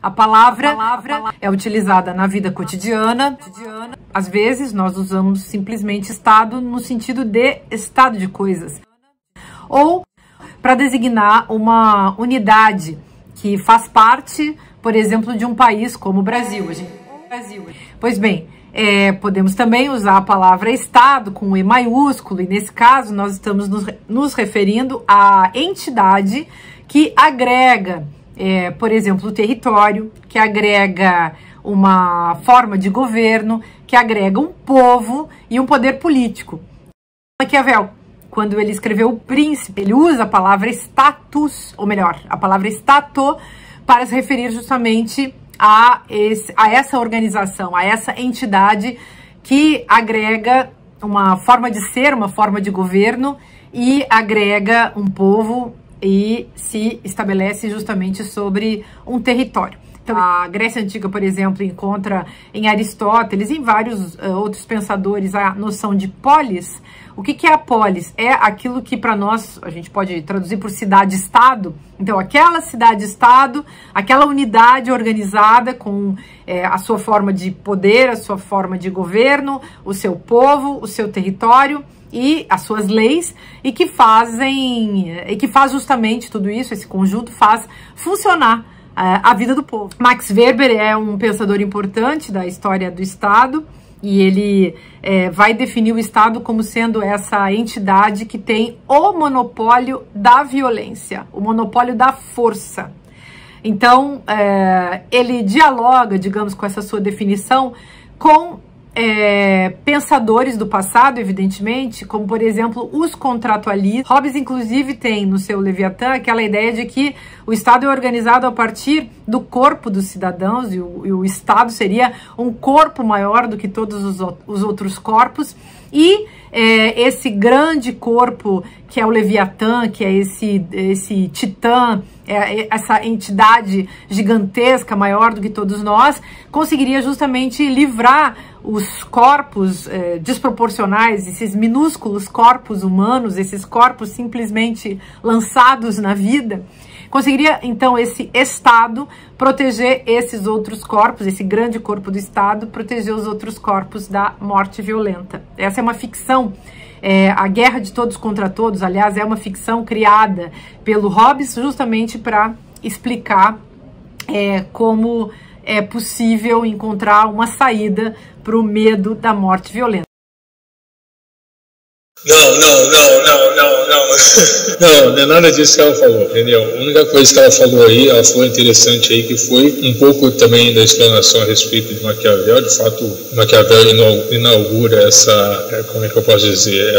A palavra é utilizada na vida cotidiana. Às vezes, nós usamos simplesmente Estado no sentido de estado de coisas. Ou para designar uma unidade que faz parte, por exemplo, de um país como o Brasil. Pois bem, podemos também usar a palavra Estado com E maiúsculo, e nesse caso nós estamos nos referindo à entidade que agrega, por exemplo, o território, que agrega uma forma de governo, que agrega um povo e um poder político. Maquiavel, quando ele escreveu O Príncipe, ele usa a palavra status, ou melhor, a palavra stato, para se referir justamente a essa organização, a essa entidade que agrega uma forma de ser, uma forma de governo e agrega um povo e se estabelece justamente sobre um território. Então, a Grécia Antiga, por exemplo, encontra em Aristóteles e em vários outros pensadores a noção de polis. O que é a polis? É aquilo que para nós, a gente pode traduzir por cidade-estado. Então, aquela cidade-estado, aquela unidade organizada com a sua forma de poder, a sua forma de governo, o seu povo, o seu território e as suas leis, e que faz justamente tudo isso, esse conjunto faz funcionar a vida do povo. Max Weber é um pensador importante da história do Estado, e ele vai definir o Estado como sendo essa entidade que tem o monopólio da violência, o monopólio da força. Então, ele dialoga, digamos, com essa sua definição com pensadores do passado, evidentemente, como, por exemplo, os contratualistas. Hobbes, inclusive, tem no seu Leviatã aquela ideia de que o Estado é organizado a partir do corpo dos cidadãos e o Estado seria um corpo maior do que todos os outros corpos. E esse grande corpo que é o Leviatã, que é esse titã, essa entidade gigantesca, maior do que todos nós, conseguiria justamente livrar os corpos desproporcionais, esses minúsculos corpos humanos, esses corpos simplesmente lançados na vida. Conseguiria, então, esse Estado proteger esses outros corpos, esse grande corpo do Estado, proteger os outros corpos da morte violenta. Essa é uma ficção. A Guerra de Todos contra Todos, aliás, é uma ficção criada pelo Hobbes justamente para explicar como é possível encontrar uma saída para o medo da morte violenta. Não é nada disso que ela falou, entendeu? A única coisa que ela falou aí, ela falou interessante aí, que foi um pouco também da explanação a respeito de Maquiavel. De fato, Maquiavel inaugura como é que eu posso dizer,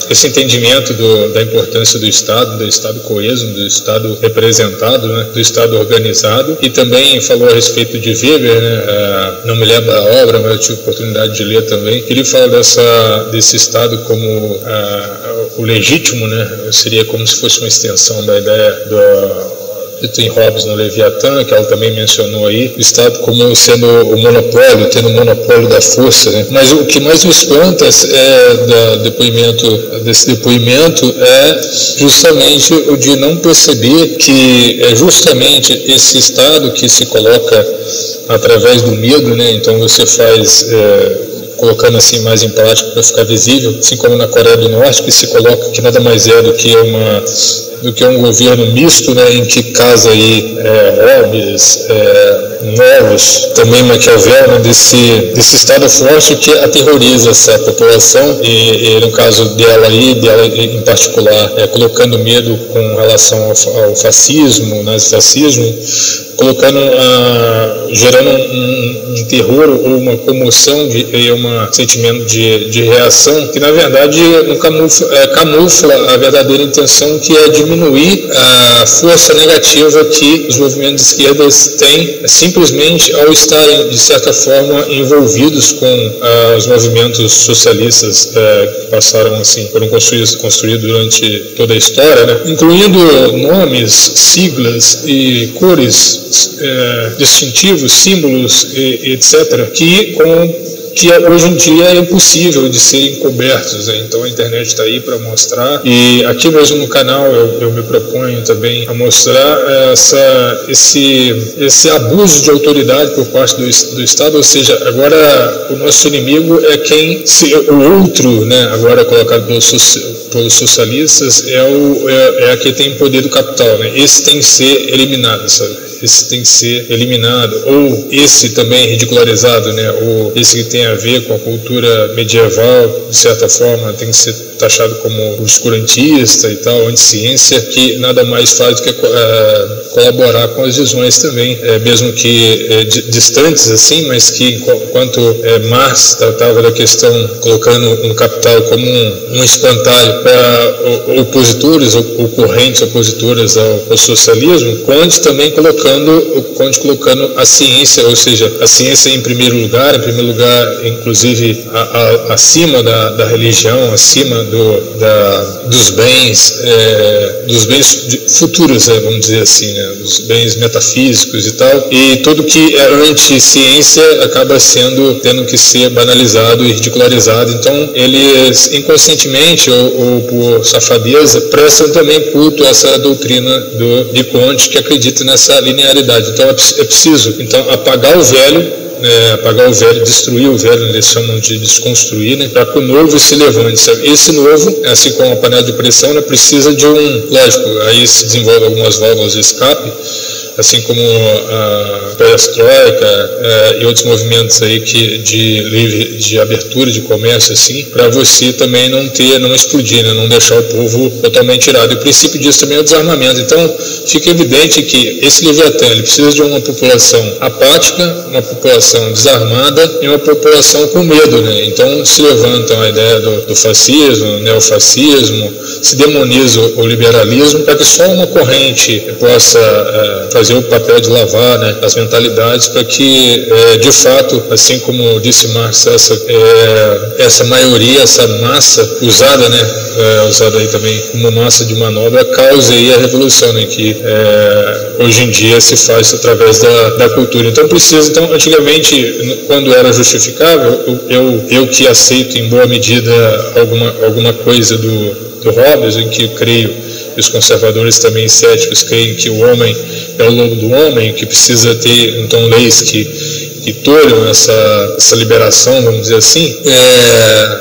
esse entendimento da importância do Estado coeso, do Estado representado, né, do Estado organizado, e também falou a respeito de Weber, né, não me lembro a obra, mas eu tive oportunidade de ler também, que ele fala desse Estado como o legítimo, né? Seria como se fosse uma extensão da ideia de Tim Hobbes no Leviatã, que ela também mencionou aí, o Estado como sendo o monopólio, tendo o monopólio da força, né? Mas o que mais me espanta desse depoimento é justamente o de não perceber que é justamente esse Estado que se coloca através do medo, né? Então você faz colocando assim mais em prática para ficar visível, assim como na Coreia do Norte, que se coloca que nada mais é do que um governo misto, né, em que casa aí Hobbes, Novos, também Maquiavel, né, desse Estado forte que aterroriza essa população e no caso dela em particular, colocando medo com relação ao fascismo, nazifascismo, gerando um terror ou uma comoção e um sentimento de reação que na verdade não camufla a verdadeira intenção, que é diminuir a força negativa que os movimentos de esquerdas têm simplesmente ao estarem de certa forma envolvidos com os movimentos socialistas que passaram assim, foram construídos durante toda a história, né? Incluindo nomes, siglas e cores distintivos, símbolos, etc., que com que hoje em dia é impossível de serem cobertos, né? Então a internet está aí para mostrar, e aqui mesmo no canal eu me proponho também a mostrar esse abuso de autoridade por parte do Estado, ou seja, agora o nosso inimigo é o outro, né, agora colocado pelos socialistas, é a que tem poder do capital, né? Esse tem que ser eliminado, sabe? Esse tem que ser eliminado, ou esse também ridicularizado, né? Ou esse que tem a ver com a cultura medieval, de certa forma, tem que ser taxado como obscurantista e tal, anticiência, que nada mais faz do que colaborar com as visões também, mesmo que distantes assim, mas que enquanto Marx tratava da questão colocando um capital como um espantalho para opositores ou correntes opositoras ao socialismo, Conde também colocando a ciência, ou seja, a ciência em primeiro lugar, inclusive acima da religião, acima dos bens futuros, vamos dizer assim, né, dos bens metafísicos e tal, e tudo que é anti-ciência acaba tendo que ser banalizado e ridicularizado. Então eles inconscientemente ou por safadeza prestam também culto a essa doutrina de Conde, que acredita nessa linearidade. Então é preciso apagar o velho, destruir o velho, eles chamam de desconstruir, né, para que o novo se levante. Sabe? Esse novo, assim como a panela de pressão, né, precisa de lógico, aí se desenvolve algumas válvulas de escape, assim como a perestroika e outros movimentos aí de abertura de comércio, assim, para você também não explodir, né, não deixar o povo totalmente irado. E o princípio disso também é o desarmamento. Então fica evidente que esse Leviatã ele precisa de uma população apática, uma população desarmada e uma população com medo, né? Então se levantam a ideia do fascismo, neofascismo, se demoniza o liberalismo para que só uma corrente possa fazer o papel de lavar, né, as mentalidades, para que de fato, assim como disse Marx, essa maioria, essa massa usada, né, usada aí também como massa de manobra, cause aí a revolução, né, que hoje em dia se faz através da cultura. Então antigamente, quando era justificável, eu que aceito em boa medida alguma coisa do Hobbes, em que eu creio, e os conservadores também céticos creem que o homem é o lobo do homem, que precisa ter então leis que tolham essa liberação, vamos dizer assim.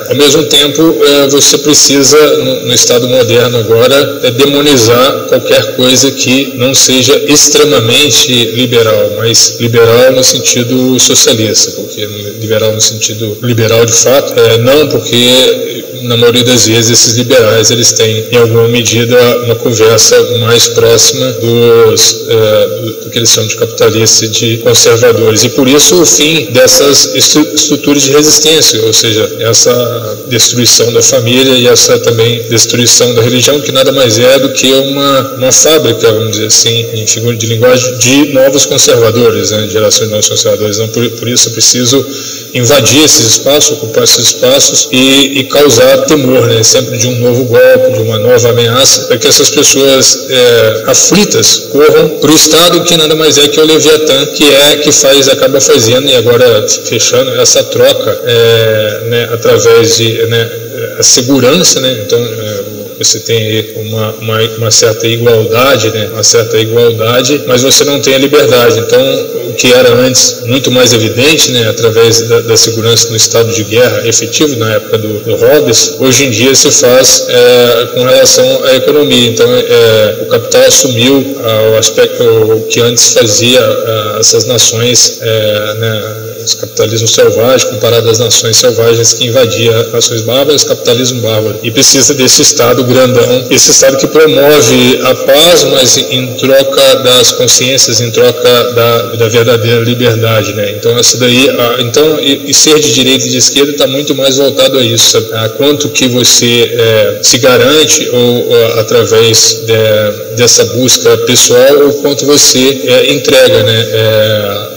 Ao mesmo tempo, você precisa, no Estado moderno agora, demonizar qualquer coisa que não seja extremamente liberal, mas liberal no sentido socialista, porque liberal no sentido liberal de fato, não porque na maioria das vezes esses liberais eles têm em alguma medida uma conversa mais próxima do que eles chamam de capitalistas e de conservadores, e por isso o fim dessas estruturas de resistência, ou seja, essa destruição da família e essa também destruição da religião, que nada mais é do que uma fábrica, vamos dizer assim, em figura de linguagem, de novos conservadores, né, gerações de novos conservadores. Então, por isso é preciso invadir esses espaços, ocupar esses espaços e causar temor, né, sempre de um novo golpe, de uma nova ameaça, para que essas pessoas aflitas corram para o Estado, que nada mais é que o Leviatã, que acaba fazendo, e agora fechando essa troca, né, através de a segurança, né, então você tem uma certa igualdade, né, mas você não tem a liberdade. Então, o que era antes muito mais evidente, né, através da segurança no estado de guerra efetivo na época do Hobbes, hoje em dia se faz com relação à economia. Então, o capital assumiu o aspecto que antes fazia essas nações, né, esse capitalismo selvagem comparado às nações selvagens que invadiam as nações bárbaras, capitalismo bárbaro, e precisa desse Estado grandão, esse Estado que promove a paz, mas em troca das consciências, em troca da verdadeira liberdade, né? Então essa daí, e ser de direita e de esquerda está muito mais voltado a isso, sabe? A quanto que você se garante ou através dessa busca pessoal, ou quanto você entrega, né,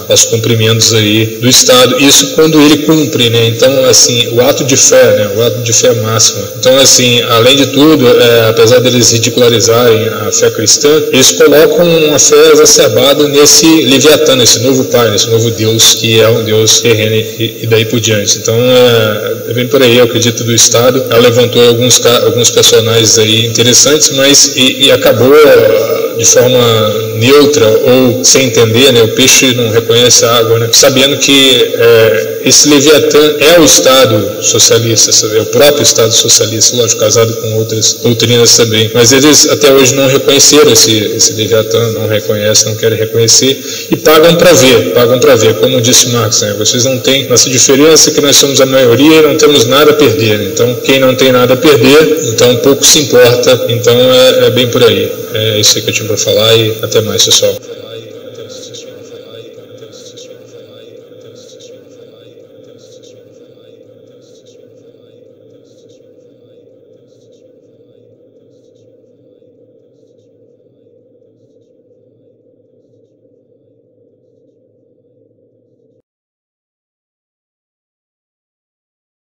aos cumprimentos aí do Estado. Isso quando ele cumpre, né? Então, assim, o ato de fé, né? O ato de fé máxima. Então, assim, além de tudo, apesar deles ridicularizarem a fé cristã, eles colocam uma fé exacerbada nesse Leviatã, nesse novo pai, nesse novo Deus, que é um Deus terreno e daí por diante. Então, é bem por aí, eu acredito, do Estado. Ela levantou alguns personagens aí interessantes, mas e acabou de forma neutra ou sem entender, né? O peixe não reconhece a água, né? Sabendo que esse Leviatã é o Estado socialista, sabe? É o próprio Estado socialista, lógico, casado com outras doutrinas também. Mas eles até hoje não reconheceram esse Leviatã, não reconhecem, não querem reconhecer e pagam para ver, como disse Marx, né? Vocês não têm nossa diferença, que nós somos a maioria e não temos nada a perder, né? Então quem não tem nada a perder, então pouco se importa, então é bem por aí. É isso aí que eu tinha para falar e até mais, pessoal.